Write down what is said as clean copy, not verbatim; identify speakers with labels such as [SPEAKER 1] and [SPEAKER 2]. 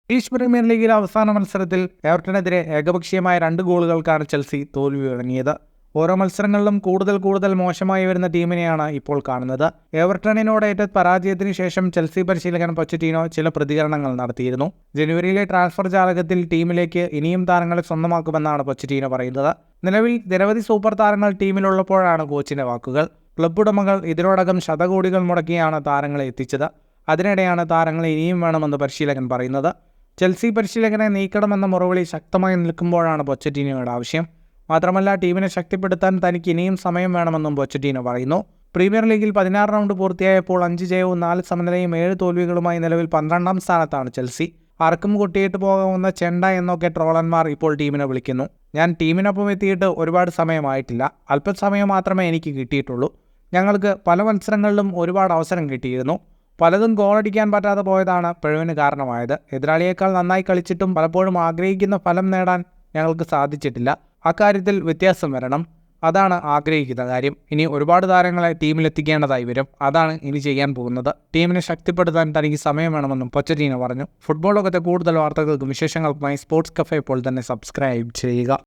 [SPEAKER 1] English premier ലീഗിലെ അവസാന മത്സരത്തിൽ എവർട്ടനെതിരെ ഏകപക്ഷീയമായ 2 ഗോളുകൾക്കാണ് ചെൽസി തോൽവി വഴങ്ങിയത്. ഓരോ മത്സരങ്ങളിലും കൂടുതൽ മോശമായി വരുന്ന ടീമിനെയാണ് ഇപ്പോൾ കാണുന്നത്. എവർട്ടണിനോടേറ്റ പരാജയത്തിന് ശേഷം ചെൽസി പരിശീലകൻ പൊച്ചറ്റീനോ ചില പ്രതികരണങ്ങൾ നടത്തിയിരുന്നു. ജനുവരിയിലെ ട്രാൻസ്ഫർ ജാലകത്തിൽ ടീമിലേക്ക് ഇനിയും താരങ്ങളെ സ്വന്തമാക്കുമെന്നാണ് പൊച്ചറ്റീനോ പറയുന്നത്. നിലവിൽ നിരവധി സൂപ്പർ താരങ്ങൾ ടീമിലുള്ളപ്പോഴാണ് കോച്ചിന്റെ വാക്കുകൾ. ക്ലബ്ബ് ഉടമകൾ ഇതിനോടകം ശതകോടികൾ മുടക്കിയാണ് താരങ്ങളെ എത്തിച്ചത്. അതിനിടെയാണ് താരങ്ങളെ ഇനിയും വേണമെന്ന് പരിശീലകൻ പറയുന്നത്. ചെൽസി പരിശീലകനെ നീക്കണമെന്ന മുറവിളി ശക്തമായി നിൽക്കുമ്പോഴാണ് പൊച്ചറ്റീനോയുടെ ആവശ്യം. മാത്രമല്ല, ടീമിനെ ശക്തിപ്പെടുത്താൻ തനിക്ക് ഇനിയും സമയം വേണമെന്നും പൊച്ചറ്റീനോ പറയുന്നു. പ്രീമിയർ ലീഗിൽ 16 റൗണ്ട് പൂർത്തിയായപ്പോൾ 5 ജയവും 4 സമനിലയും 7 തോൽവികളുമായി നിലവിൽ 12ാം സ്ഥാനത്താണ് ചെൽസി. ആർക്കും കൊട്ടിയിട്ട് പോകാവുന്ന ചെണ്ട എന്നൊക്കെ ട്രോളന്മാർ ഇപ്പോൾ ടീമിനെ വിളിക്കുന്നു. ഞാൻ ടീമിനൊപ്പം എത്തിയിട്ട് ഒരുപാട് സമയമായിട്ടില്ല. അല്പസമയം മാത്രമേ എനിക്ക് കിട്ടിയിട്ടുള്ളൂ. ഞങ്ങൾക്ക് പല മത്സരങ്ങളിലും ഒരുപാട് അവസരം കിട്ടിയിരുന്നു. പലതും ഗോളടിക്കാൻ പറ്റാതെ പോയതാണ് പിഴവിന് കാരണമായത്. എതിരാളിയേക്കാൾ നന്നായി കളിച്ചിട്ടും പലപ്പോഴും ആഗ്രഹിക്കുന്ന ഫലം നേടാൻ ഞങ്ങൾക്ക് സാധിച്ചിട്ടില്ല. അക്കാര്യത്തിൽ വ്യത്യാസം വരണം. അതാണ് ആഗ്രഹിക്കുന്ന കാര്യം. ഇനി ഒരുപാട് താരങ്ങളെ ടീമിലെത്തിക്കേണ്ടതായി വരും. അതാണ് ഇനി ചെയ്യാൻ പോകുന്നത്. ടീമിനെ ശക്തിപ്പെടുത്താൻ തനിക്ക് സമയം വേണമെന്നും പൊച്ചറ്റീനോ പറഞ്ഞു. ഫുട്ബോൾ ലോകത്തെ കൂടുതൽ വാർത്തകൾക്കും വിശേഷങ്ങൾക്കുമായി സ്പോർട്സ് കഫേ ഇപ്പോൾ തന്നെ സബ്സ്ക്രൈബ് ചെയ്യുക.